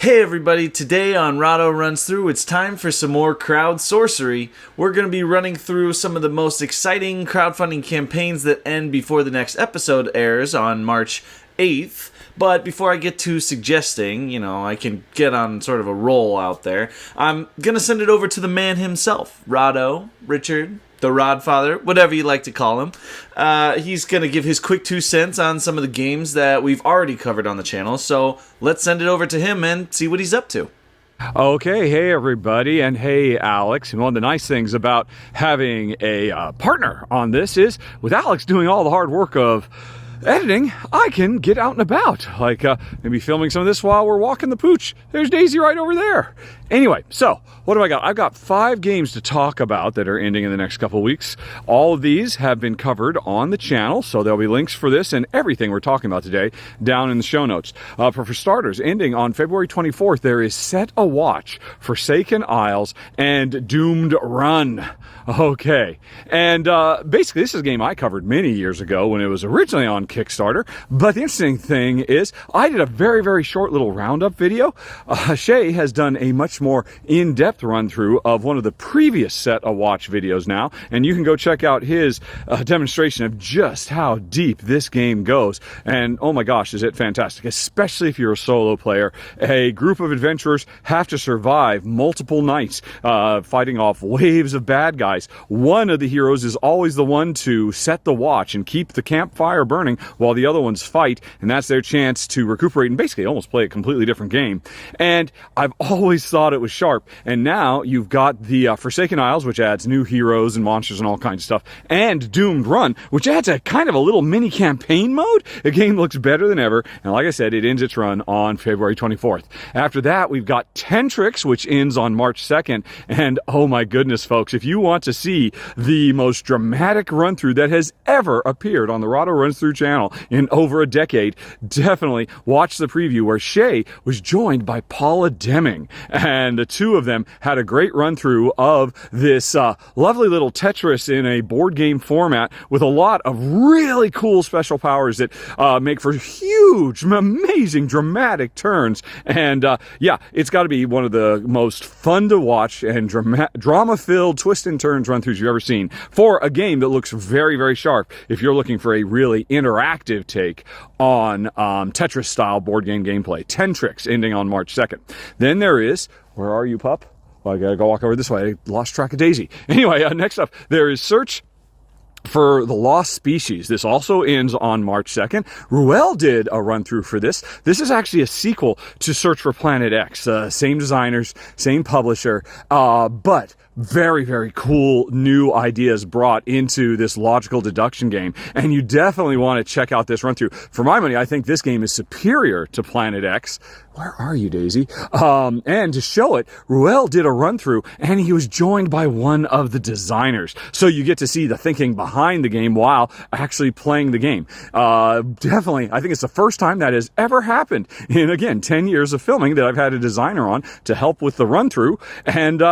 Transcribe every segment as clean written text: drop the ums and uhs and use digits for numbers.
Hey everybody, today on Rahdo Runs Through, it's time for some more crowd sorcery. We're going to be running through some of the most exciting crowdfunding campaigns that end before the next episode airs on March 8th. But before I get to suggesting, I can get on sort of a roll out there, I'm going to send it over to the man himself, Rahdo, Richard, the Rodfather, whatever you like to call him. He's going to give his quick 2 cents on some of the games that we've already covered on the channel. So let's send it over to him and see what he's up to. Okay, hey everybody, and hey Alex. And one of the nice things about having a partner on this is, with Alex doing all the hard work of editing, I can get out and about, like maybe filming some of this while we're walking the pooch. There's Daisy right over there. Anyway, so what do I got? I've got 5 games to talk about that are ending in the next couple weeks. All of these have been covered on the channel, so there'll be links for this and everything we're talking about today down in the show notes. For starters, ending on February 24th, there is Set a Watch, Forsaken Isles, and Doomed Run. Okay, and basically this is a game I covered many years ago when it was originally on Kickstarter, but the interesting thing is I did a very, very short little roundup video. Shay has done a much more in-depth run-through of one of the previous Set a Watch videos now, and you can go check out his demonstration of just how deep this game goes, and oh my gosh, is it fantastic, especially if you're a solo player. A group of adventurers have to survive multiple nights fighting off waves of bad guys. One of the heroes is always the one to set the watch and keep the campfire burning while the other ones fight, and that's their chance to recuperate and basically almost play a completely different game. And I've always thought it was sharp, and now you've got the Forsaken Isles, which adds new heroes and monsters and all kinds of stuff, and Doomed Run, which adds a kind of a little mini campaign mode. The game looks better than ever, and like I said, it ends its run on February 24th. After that, we've got Tentricks, which ends on March 2nd, and oh my goodness, folks, if you want to see the most dramatic run-through that has ever appeared on the Rahdo Runs Through channel in over a decade, definitely watch the preview where Shay was joined by Paula Deming, and the two of them had a great run-through of this lovely little Tetris in a board game format with a lot of really cool special powers that make for huge, amazing, dramatic turns. And yeah, it's got to be one of the most fun to watch and drama-filled twist and turns run-throughs you've ever seen for a game that looks very, very sharp if you're looking for a really interactive take on Tetris-style board game gameplay. Tentricks ending on March 2nd. Then there is, where are you, pup? Well, I gotta go walk over this way. I lost track of Daisy. Anyway, next up, there is Search for the Lost Species. This also ends on March 2nd. Ruel did a run-through for this. This is actually a sequel to Search for Planet X. Same designers, same publisher, but very, very cool new ideas brought into this logical deduction game, and you definitely want to check out this run-through. For my money, I think this game is superior to Planet X. Where are you, Daisy? And to show it, Ruel did a run-through, and he was joined by one of the designers. So you get to see the thinking behind the game while actually playing the game. Definitely, I think it's the first time that has ever happened in, again, 10 years of filming that I've had a designer on to help with the run-through. And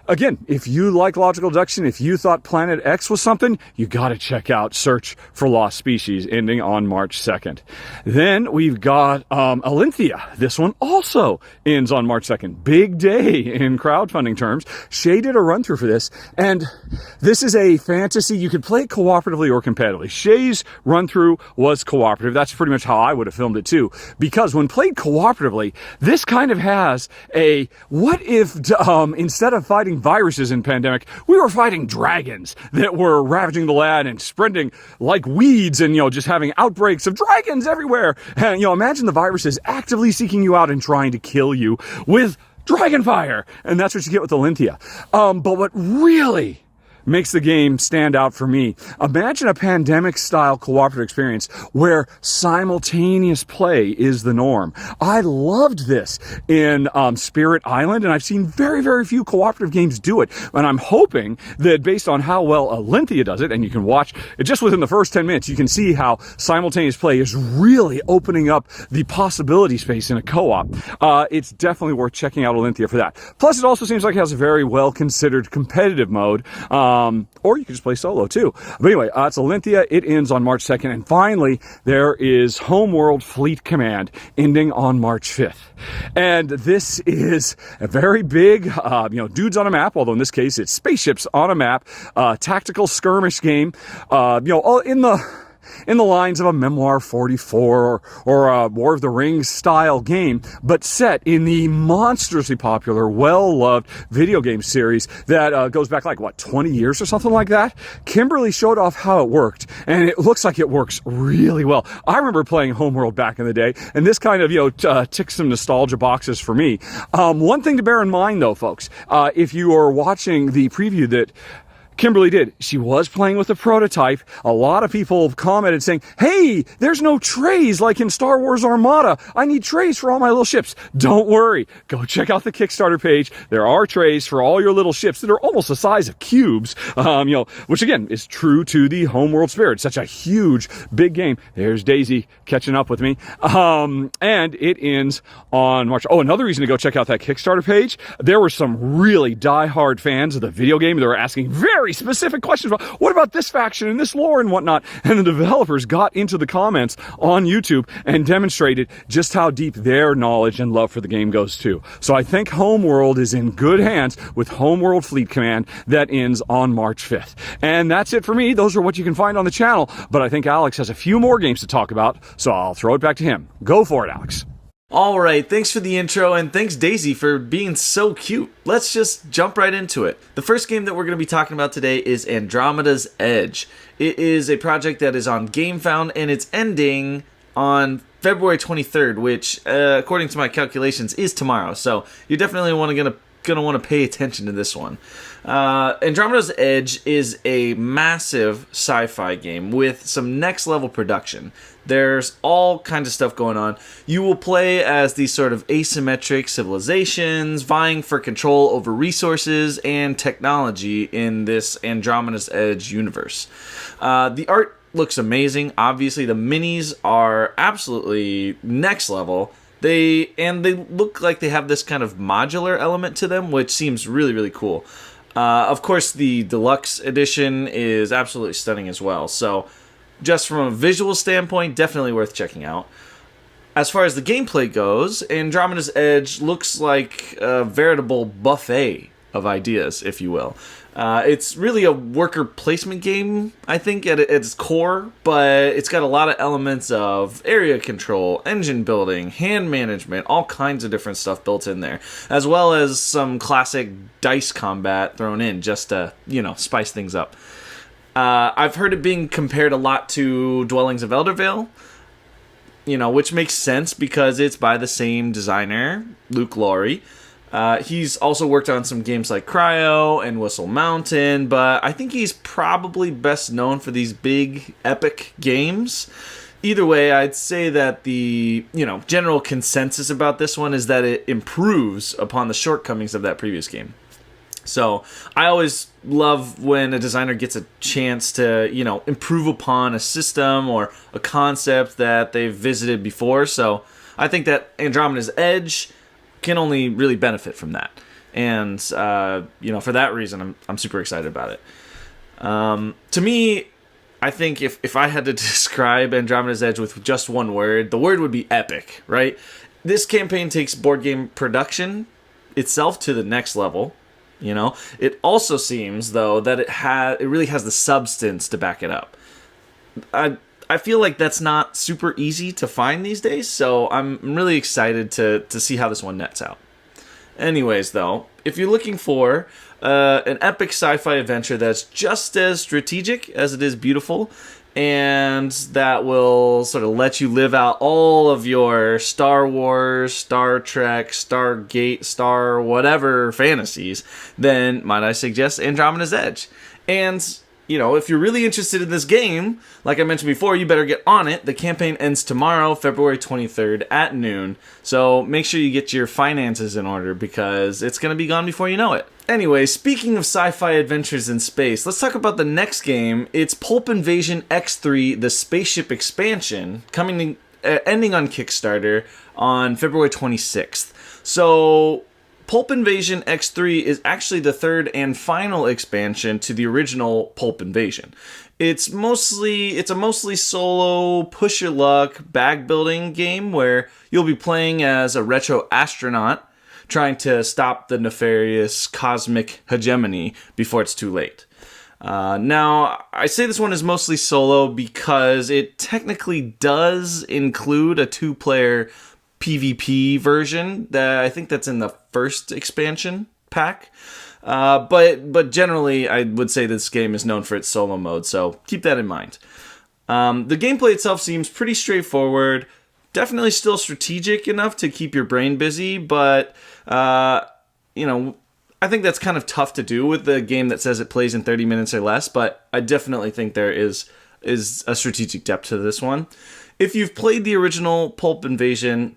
again, if you like logical deduction, if you thought Planet X was something, you got to check out Search for Lost Species, ending on March 2nd. Then we've got Alynthia. This one also ends on March 2nd. Big day in crowdfunding terms. Shay did a run-through for this, and this is a fantasy. You could play it cooperatively or competitively. Shay's run-through was cooperative. That's pretty much how I would have filmed it too, because when played cooperatively, this kind of has a, what if instead of fighting viruses in pandemic, we were fighting dragons that were ravaging the land and spreading like weeds, and just having outbreaks of dragons everywhere. And imagine the viruses actively seeking you out and trying to kill you with dragon fire, and that's what you get with Alynthia. But what really makes the game stand out for me, imagine a pandemic-style cooperative experience where simultaneous play is the norm. I loved this in Spirit Island, and I've seen very, very few cooperative games do it. And I'm hoping that based on how well Alynthia does it, and you can watch it just within the first 10 minutes, you can see how simultaneous play is really opening up the possibility space in a co-op. It's definitely worth checking out Alynthia for that. Plus, it also seems like it has a very well-considered competitive mode. Or you can just play solo too. But anyway, it's Alynthia. It ends on March 2nd. And finally, there is Homeworld Fleet Command ending on March 5th. And this is a very big, dudes on a map, although in this case it's spaceships on a map, tactical skirmish game, all in the lines of a Memoir 44 or a War of the Rings style game, but set in the monstrously popular, well-loved video game series that goes back 20 years or something like that. Kimberly showed off how it worked, and it looks like it works really well. I remember playing Homeworld back in the day, and this kind of, ticks some nostalgia boxes for me. One thing to bear in mind, though, folks, if you are watching the preview that Kimberly did, she was playing with a prototype. A lot of people commented saying, hey, there's no trays like in Star Wars Armada. I need trays for all my little ships. Don't worry. Go check out the Kickstarter page. There are trays for all your little ships that are almost the size of cubes, which again is true to the Homeworld spirit. Such a huge, big game. There's Daisy catching up with me. And it ends on March. Oh, another reason to go check out that Kickstarter page. There were some really diehard fans of the video game that were asking very specific questions about what about this faction and this lore and whatnot, and the developers got into the comments on YouTube and demonstrated just how deep their knowledge and love for the game goes too. So I think Homeworld is in good hands with Homeworld Fleet Command that ends on March 5th. And that's it for me. Those are what you can find on the channel, but I think Alex has a few more games to talk about, so I'll throw it back to him. Go for it, Alex. All right, thanks for the intro, and thanks Daisy for being so cute. Let's just jump right into it. The first game that we're going to be talking about today is Andromeda's Edge. It is a project that is on GameFound, and it's ending on February 23rd, which, according to my calculations, is tomorrow. So you're definitely going to want to pay attention to this one. Andromeda's Edge is a massive sci-fi game with some next-level production. There's all kinds of stuff going on. You will play as these sort of asymmetric civilizations vying for control over resources and technology in this Andromeda's Edge universe. The art looks amazing. Obviously, the minis are absolutely next level. They look like they have this kind of modular element to them, which seems really, really cool. Of course, the deluxe edition is absolutely stunning as well. So, just from a visual standpoint, definitely worth checking out. As far as the gameplay goes, Andromeda's Edge looks like a veritable buffet of ideas, if you will. It's really a worker placement game, I think, at its core, but it's got a lot of elements of area control, engine building, hand management, all kinds of different stuff built in there, as well as some classic dice combat thrown in just to, spice things up. I've heard it being compared a lot to Dwellings of Eldervale, which makes sense because it's by the same designer, Luke Laurie. He's also worked on some games like Cryo and Whistle Mountain, but I think he's probably best known for these big, epic games. Either way, I'd say that the, general consensus about this one is that it improves upon the shortcomings of that previous game. So I always love when a designer gets a chance to, improve upon a system or a concept that they've visited before. So I think that Andromeda's Edge can only really benefit from that. And, for that reason, I'm super excited about it. To me, I think if I had to describe Andromeda's Edge with just one word, the word would be epic, right? This campaign takes board game production itself to the next level. It also seems though that it really has the substance to back it up. I feel like that's not super easy to find these days, so I'm really excited to see how this one nets out. Anyways, though, if you're looking for an epic sci-fi adventure that's just as strategic as it is beautiful, and that will sort of let you live out all of your Star Wars, Star Trek, Stargate, Star whatever fantasies, then might I suggest Andromeda's Edge. And, if you're really interested in this game, like I mentioned before, you better get on it. The campaign ends tomorrow, February 23rd at noon. So make sure you get your finances in order because it's going to be gone before you know it. Anyway, speaking of sci-fi adventures in space, let's talk about the next game. It's Pulp Invasion X3, the spaceship expansion, ending on Kickstarter on February 26th. So Pulp Invasion X3 is actually the third and final expansion to the original Pulp Invasion. It's a mostly solo, push your luck, bag building game where you'll be playing as a retro astronaut trying to stop the nefarious cosmic hegemony before it's too late. Now, I say this one is mostly solo because it technically does include a 2-player PvP version that I think that's in the first expansion pack. But generally, I would say this game is known for its solo mode, so keep that in mind. The gameplay itself seems pretty straightforward, definitely still strategic enough to keep your brain busy, but, I think that's kind of tough to do with a game that says it plays in 30 minutes or less, but I definitely think there is a strategic depth to this one. If you've played the original Pulp Invasion,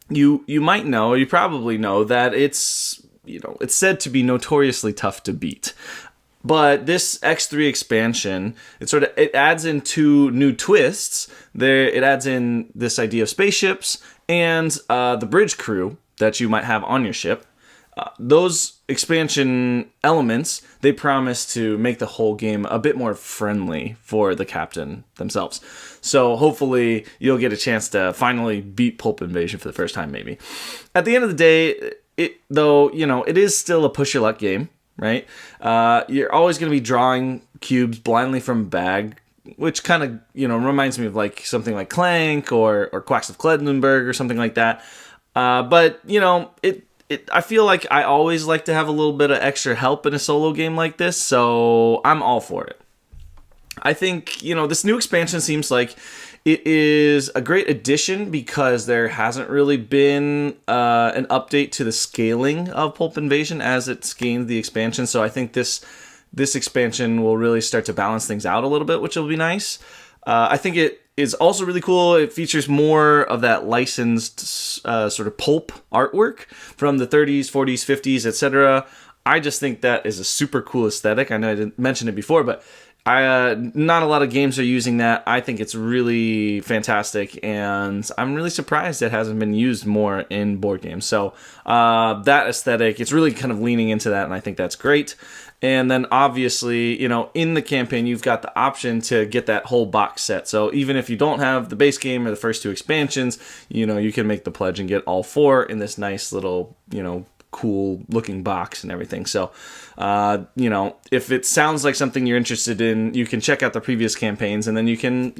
you might know, or you probably know, that it's said to be notoriously tough to beat. But this X3 expansion, it adds in 2 new twists. It adds in this idea of spaceships and the bridge crew that you might have on your ship. Those expansion elements, they promise to make the whole game a bit more friendly for the captain themselves. So hopefully you'll get a chance to finally beat Pulp Invasion for the first time, maybe. At the end of the day, it is still a push your luck game, right? You're always going to be drawing cubes blindly from a bag, which kind of, reminds me of like something like Clank or Quacks of Quedlinburg or something like that. But I feel like I always like to have a little bit of extra help in a solo game like this, so I'm all for it. I think, this new expansion seems like it is a great addition because there hasn't really been an update to the scaling of Pulp Invasion as it's gained the expansion, so I think this expansion will really start to balance things out a little bit, which will be nice. I think it is also really cool. It features more of that licensed sort of pulp artwork from the 30s, 40s, 50s, etc. I just think that is a super cool aesthetic. I know I didn't mention it before, but not a lot of games are using that. I think it's really fantastic, and I'm really surprised it hasn't been used more in board games. So that aesthetic, it's really kind of leaning into that, and I think that's great. And then obviously, in the campaign, you've got the option to get that whole box set. So even if you don't have the base game or the first 2 expansions, you can make the pledge and get all 4 in this nice little, cool looking box and everything. So, if it sounds like something you're interested in, you can check out the previous campaigns and then you can,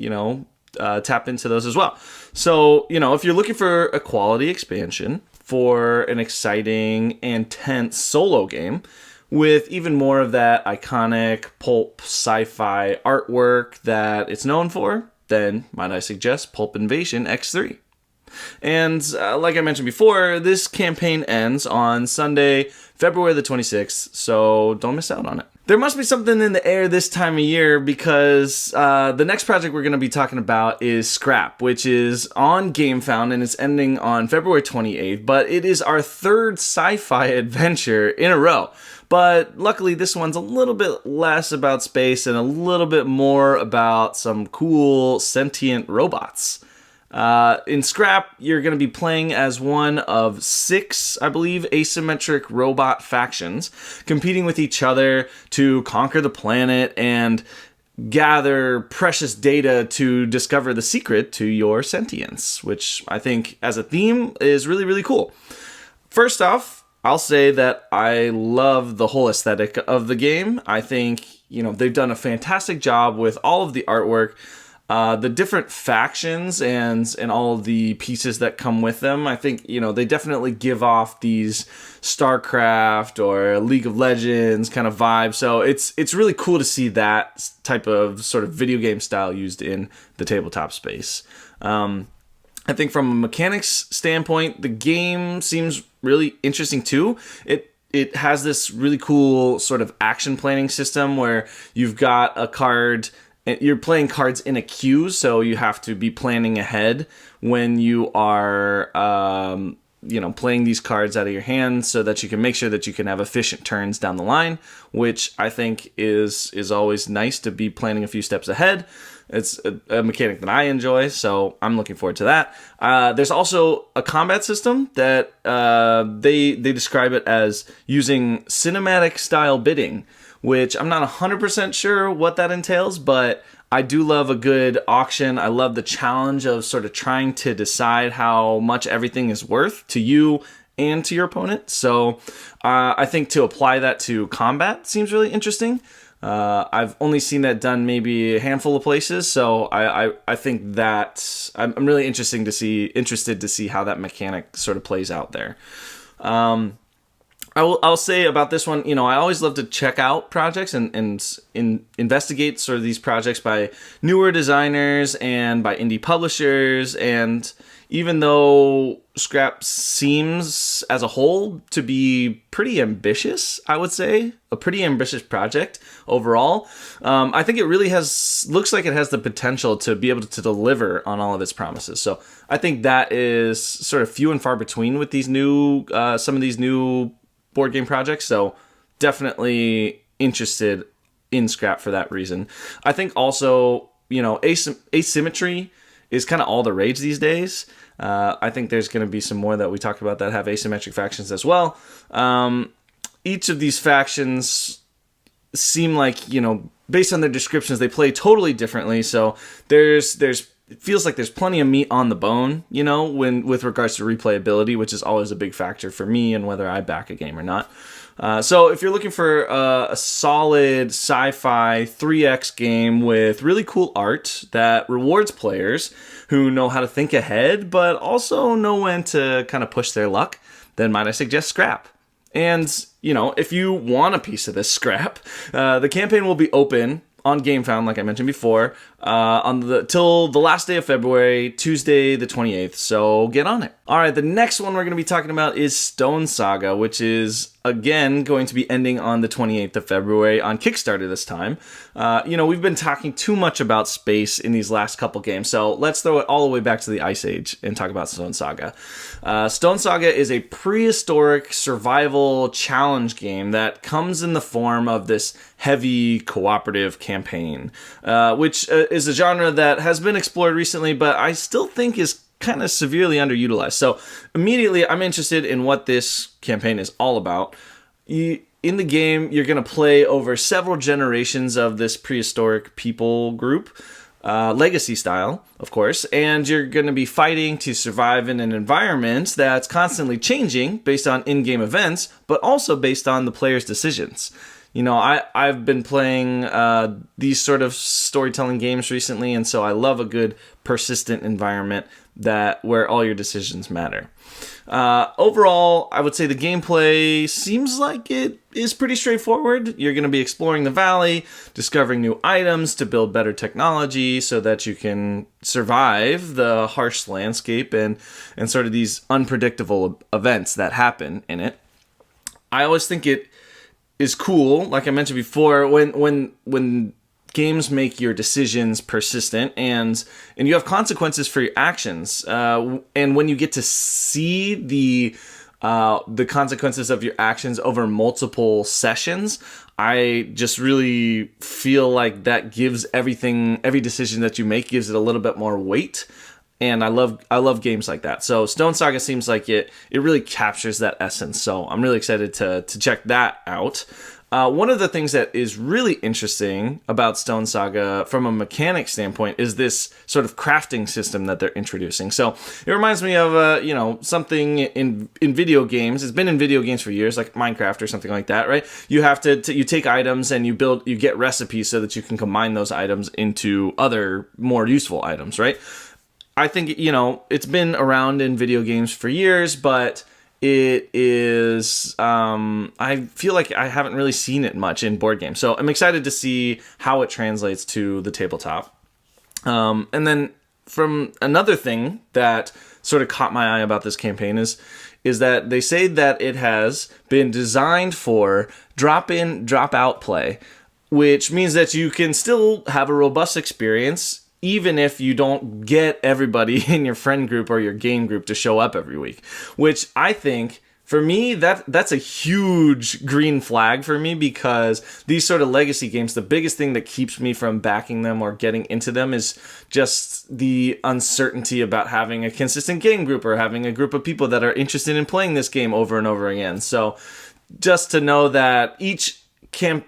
tap into those as well. So, if you're looking for a quality expansion for an exciting and tense solo game, with even more of that iconic pulp sci-fi artwork that it's known for, then might I suggest Pulp Invasion X3. And like I mentioned before, this campaign ends on Sunday, February the 26th, so don't miss out on it. There must be something in the air this time of year because the next project we're going to be talking about is Scrap, which is on GameFound and it's ending on February 28th, but it is our 3rd sci-fi adventure in a row. But luckily, this one's a little bit less about space and a little bit more about some cool sentient robots. In Scrap, you're going to be playing as one of 6, I believe, asymmetric robot factions, competing with each other to conquer the planet and gather precious data to discover the secret to your sentience, which I think, as a theme, is really, really cool. First off, I'll say that I love the whole aesthetic of the game. I think, they've done a fantastic job with all of the artwork, the different factions and all of the pieces that come with them. I think, they definitely give off these StarCraft or League of Legends kind of vibe. So it's really cool to see that type of sort of video game style used in the tabletop space. I think from a mechanics standpoint, the game seems really interesting too. It has this really cool sort of action planning system where you've got a card, you're playing cards in a queue, so you have to be planning ahead when you are playing these cards out of your hand so that you can make sure that you can have efficient turns down the line, which I think is always nice to be planning a few steps ahead. It's a mechanic that I enjoy, so I'm looking forward to that. There's also a combat system that they describe it as using cinematic style bidding, which I'm not 100% sure what that entails, but I do love a good auction. I love the challenge of sort of trying to decide how much everything is worth to you and to your opponent. So I think to apply that to combat seems really interesting. I've only seen that done maybe a handful of places, so I think that I'm really interested to see how that mechanic sort of plays out there. I'll say about this one, I always love to check out projects and investigate sort of these projects by newer designers and by indie publishers. And even though Scrap seems as a whole to be pretty ambitious, I would say, a pretty ambitious project overall, I think it really looks like it has the potential to be able to deliver on all of its promises. So I think that is sort of few and far between with these some of these new board game projects, so definitely interested in Scrap for that reason. I think also, asymmetry is kind of all the rage these days. I think there's going to be some more that we talked about that have asymmetric factions as well. Each of these factions seem like, based on their descriptions, they play totally differently, so it feels like there's plenty of meat on the bone, with regards to replayability, which is always a big factor for me and whether I back a game or not. So if you're looking for a solid sci-fi 3X game with really cool art that rewards players who know how to think ahead, but also know when to kind of push their luck, then might I suggest Scrap. And, if you want a piece of this Scrap, the campaign will be open on GameFound, like I mentioned before, till the last day of February, Tuesday the 28th, so get on it. Alright, the next one we're going to be talking about is Stonesaga, which is, again, going to be ending on the 28th of February on Kickstarter this time. We've been talking too much about space in these last couple games, so let's throw it all the way back to the Ice Age and talk about Stonesaga. Stonesaga is a prehistoric survival challenge game that comes in the form of this heavy cooperative campaign, which is a genre that has been explored recently, but I still think is kind of severely underutilized. So immediately I'm interested in what this campaign is all about. In the game, you're going to play over several generations of this prehistoric people group, legacy style, of course, and you're going to be fighting to survive in an environment that's constantly changing based on in-game events, but also based on the player's decisions. I've been playing these sort of storytelling games recently, and so I love a good persistent environment where all your decisions matter. Overall, I would say the gameplay seems like it is pretty straightforward. You're going to be exploring the valley, discovering new items to build better technology so that you can survive the harsh landscape and sort of these unpredictable events that happen in it. I always think it is cool, like I mentioned before, when games make your decisions persistent and you have consequences for your actions, and when you get to see the consequences of your actions over multiple sessions, I just really feel like that gives every decision that you make gives it a little bit more weight. And I love games like that. So Stonesaga seems like it really captures that essence. So I'm really excited to check that out. One of the things that is really interesting about Stonesaga from a mechanic standpoint is this sort of crafting system that they're introducing. So it reminds me of something in video games. It's been in video games for years, like Minecraft or something like that, right? You have you take items and you get recipes so that you can combine those items into other more useful items, right? I think, it's been around in video games for years, but it is, I feel like I haven't really seen it much in board games. So I'm excited to see how it translates to the tabletop. And then from another thing that sort of caught my eye about this campaign is that they say that it has been designed for drop-in, drop-out play, which means that you can still have a robust experience even if you don't get everybody in your friend group or your game group to show up every week, which I think, for me, that's a huge green flag for me, because these sort of legacy games, the biggest thing that keeps me from backing them or getting into them is just the uncertainty about having a consistent game group or having a group of people that are interested in playing this game over and over again. So just to know that each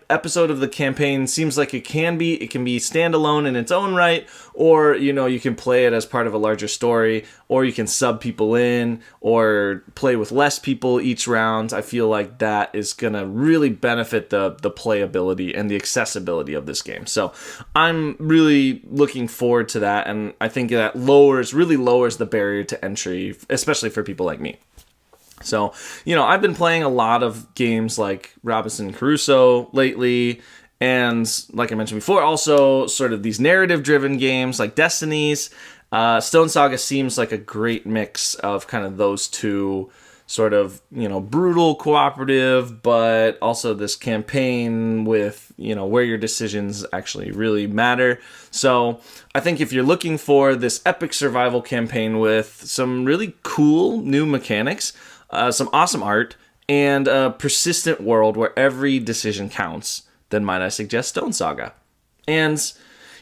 episode of the campaign seems like it can be standalone in its own right, or you can play it as part of a larger story, or you can sub people in or play with less people each round. I feel like that is gonna really benefit the playability and the accessibility of this game. So I'm really looking forward to that, and I think that really lowers the barrier to entry, especially for people like me. So, I've been playing a lot of games like Robinson Crusoe lately, and like I mentioned before, also sort of these narrative-driven games like Destinies. Stonesaga seems like a great mix of kind of those two, sort of, brutal cooperative, but also this campaign with, where your decisions actually really matter. So I think if you're looking for this epic survival campaign with some really cool new mechanics, some awesome art, and a persistent world where every decision counts, then might I suggest Stonesaga. And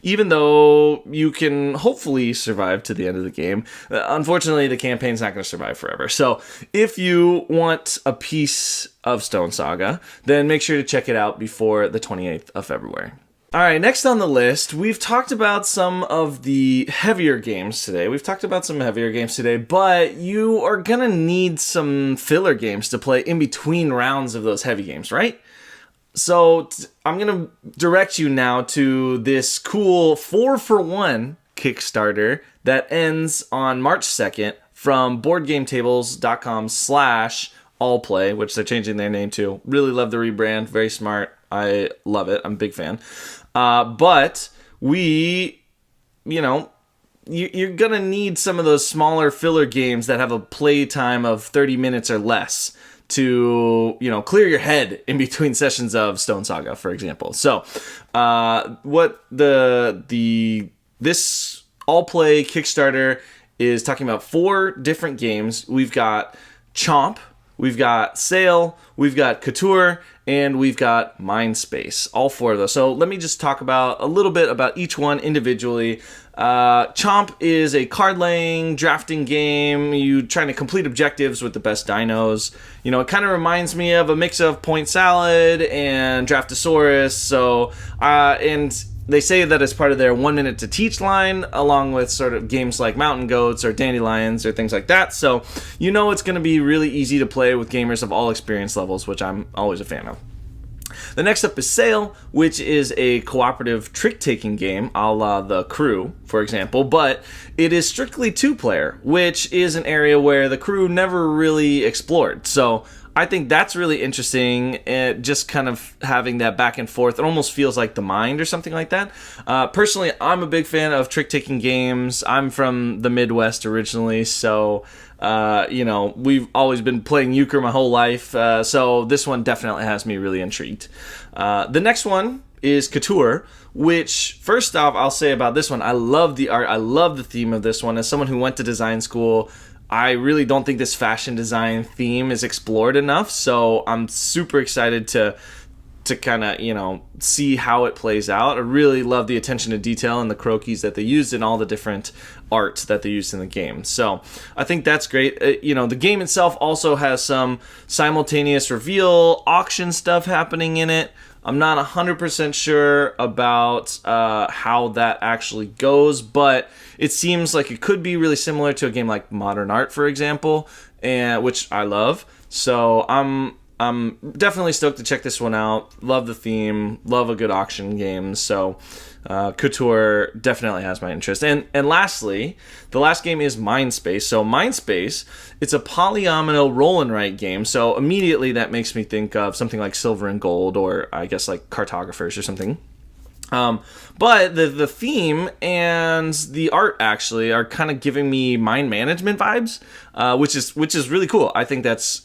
even though you can hopefully survive to the end of the game, unfortunately the campaign's not going to survive forever. So if you want a piece of Stonesaga, then make sure to check it out before the 28th of February. All right, next on the list, we've talked about some of the heavier games today. But you are going to need some filler games to play in between rounds of those heavy games, right? So I'm going to direct you now to this cool 4-for-1 Kickstarter that ends on March 2nd from boardgametables.com/allplay, which they're changing their name to. Really love the rebrand. Very smart. I love it. I'm a big fan. But you're going to need some of those smaller filler games that have a play time of 30 minutes or less to, clear your head in between sessions of Stonesaga, for example. So, what this All Play Kickstarter is talking about 4 different games. We've got Chomp, we've got Sail, we've got Couture, and we've got Mindspace. All 4 of those. So let me just talk about a little bit about each one individually. Chomp is a card-laying, drafting game. You trying to complete objectives with the best dinos. It kind of reminds me of a mix of Point Salad and Draftosaurus. So, and they say that it's part of their 1 minute to teach line, along with sort of games like Mountain Goats or Dandelions or things like that. So, it's going to be really easy to play with gamers of all experience levels, which I'm always a fan of. The next up is Sail, which is a cooperative trick-taking game, a la The Crew, for example, but it is strictly 2-player, which is an area where The Crew never really explored. So I think that's really interesting, just kind of having that back and forth. It almost feels like The Mind or something like that. Personally, I'm a big fan of trick-taking games. I'm from the Midwest originally, so we've always been playing euchre my whole life, so this one definitely has me really intrigued. The next one is Couture, which, first off, I'll say about this one, I love the art, I love the theme of this one. As someone who went to design school, I really don't think this fashion design theme is explored enough, so I'm super excited to kind of, see how it plays out. I really love the attention to detail and the croquis that they used and all the different art that they used in the game. So I think that's great. The game itself also has some simultaneous reveal auction stuff happening in it. I'm not 100% sure about how that actually goes, but it seems like it could be really similar to a game like Modern Art, for example, which I love. So I'm definitely stoked to check this one out. Love the theme, love a good auction game. So Couture definitely has my interest. And lastly, the last game is Mindspace. So Mindspace, it's a polyomino roll and write game. So immediately that makes me think of something like Silver and Gold, or I guess like Cartographers or something. But the theme and the art actually are kind of giving me mind management vibes, which is really cool. I think that's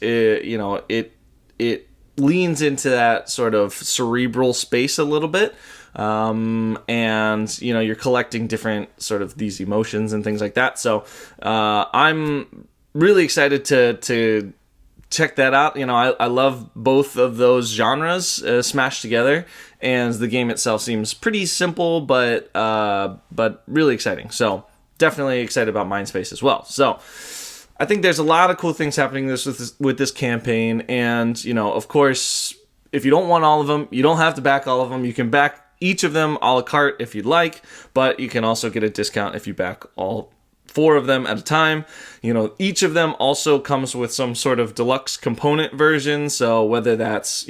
it leans into that sort of cerebral space a little bit. and you're collecting different sort of these emotions and things like that. So I'm really excited to check that out. I love both of those genres smashed together, and the game itself seems pretty simple, but really exciting. So definitely excited about Mindspace as well. So I think there's a lot of cool things happening with this campaign, and of course, if you don't want all of them, you don't have to back all of them. You can back each of them a la carte if you'd like, but you can also get a discount if you back all 4 of them at a time. Each of them also comes with some sort of deluxe component version. So whether that's,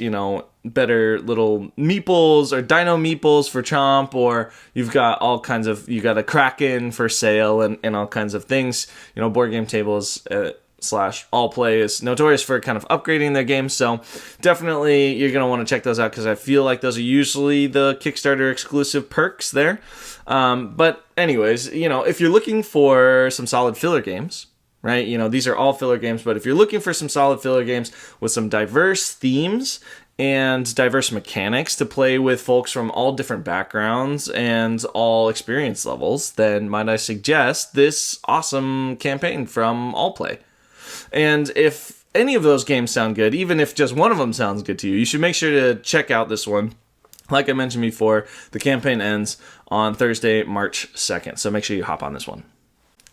better little meeples or dino meeples for Chomp, or you got a Kraken for sale and all kinds of things. Board game tables / all play is notorious for kind of upgrading their games. So definitely you're going to want to check those out, because I feel like those are usually the Kickstarter exclusive perks there. But anyways, if you're looking for some solid filler games, right? These are all filler games, but if you're looking for some solid filler games with some diverse themes and diverse mechanics to play with folks from all different backgrounds and all experience levels, then might I suggest this awesome campaign from Allplay. And if any of those games sound good, even if just one of them sounds good to you, you should make sure to check out this one. Like I mentioned before, the campaign ends on Thursday, March 2nd, so make sure you hop on this one.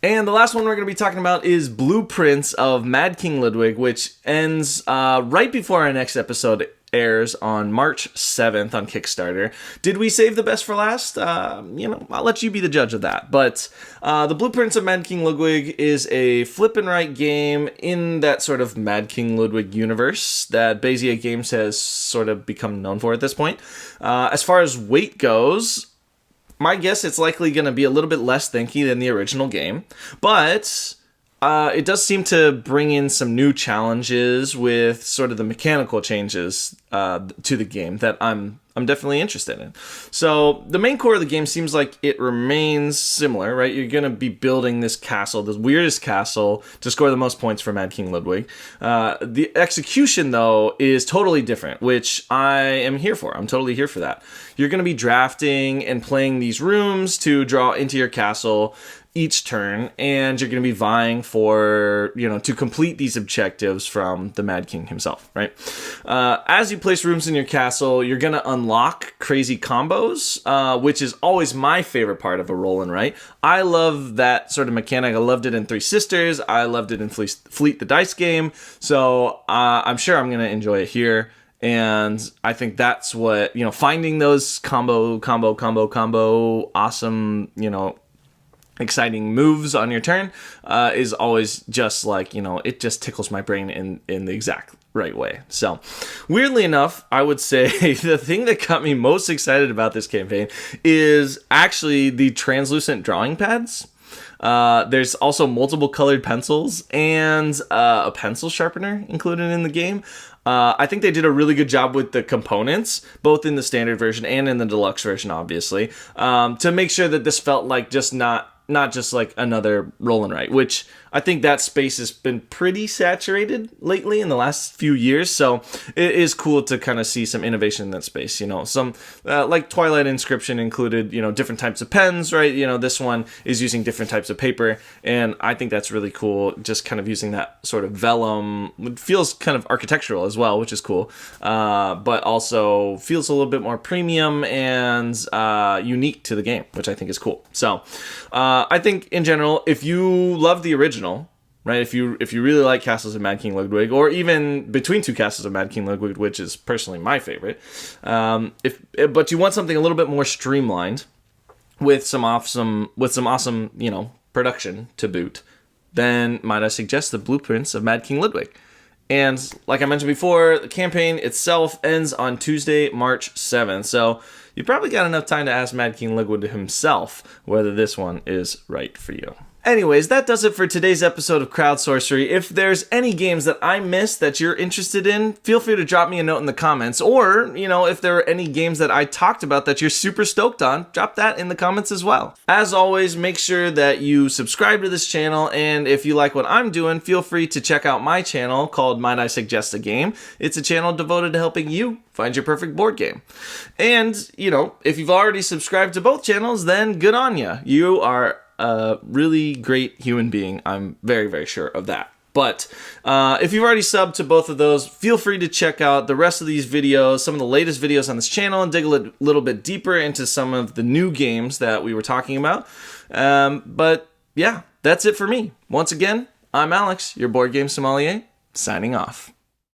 And the last one we're going to be talking about is Blueprints of Mad King Ludwig, which ends right before our next episode airs on March 7th on Kickstarter. Did we save the best for last? I'll let you be the judge of that. But the Blueprints of Mad King Ludwig is a flip and write game in that sort of Mad King Ludwig universe that Bezier Games has sort of become known for at this point. As far as weight goes, my guess it's likely going to be a little bit less thinky than the original game, but it does seem to bring in some new challenges with sort of the mechanical changes to the game that I'm definitely interested in. So the main core of the game seems like it remains similar, right? You're going to be building this castle, the weirdest castle, to score the most points for Mad King Ludwig. The execution, though, is totally different, which I am here for. I'm totally here for that. You're going to be drafting and playing these rooms to draw into your castle each turn, and you're going to be vying for, to complete these objectives from the Mad King himself, right? As you place rooms in your castle, you're going to unlock crazy combos, which is always my favorite part of a roll and write. I love that sort of mechanic. I loved it in Three Sisters. I loved it in Fleet the Dice game. So I'm sure I'm going to enjoy it here. And I think that's what, finding those combo, awesome, exciting moves on your turn is always just like, it just tickles my brain in the exact right way. So weirdly enough, I would say the thing that got me most excited about this campaign is actually the translucent drawing pads. There's also multiple colored pencils and a pencil sharpener included in the game. I think they did a really good job with the components, both in the standard version and in the deluxe version, obviously, to make sure that this felt like just not just like another roll and write, which I think that space has been pretty saturated lately in the last few years. So it is cool to kind of see some innovation in that space. Some like Twilight Inscription included, different types of pens, right? This one is using different types of paper, and I think that's really cool. Just kind of using that sort of vellum. It feels kind of architectural as well, which is cool, but also feels a little bit more premium and unique to the game, which I think is cool. So I think in general, if you love the original, right? If you really like Castles of Mad King Ludwig, or even Between Two Castles of Mad King Ludwig, which is personally my favorite, but you want something a little bit more streamlined with some awesome, production to boot, then might I suggest the Blueprints of Mad King Ludwig. And like I mentioned before, the campaign itself ends on Tuesday, March 7th. So you probably got enough time to ask Mad King Ludwig himself whether this one is right for you. Anyways, that does it for today's episode of Crowd Sorcery. If there's any games that I missed that you're interested in, feel free to drop me a note in the comments. Or, if there are any games that I talked about that you're super stoked on, drop that in the comments as well. As always, make sure that you subscribe to this channel, and if you like what I'm doing, feel free to check out my channel called Might I Suggest a Game. It's a channel devoted to helping you find your perfect board game. And, if you've already subscribed to both channels, then good on ya. You are a really great human being. I'm very, very sure of that. But if you've already subbed to both of those, feel free to check out the rest of these videos, some of the latest videos on this channel, and dig a little bit deeper into some of the new games that we were talking about. But yeah, that's it for me. Once again, I'm Alex, your board game sommelier, signing off.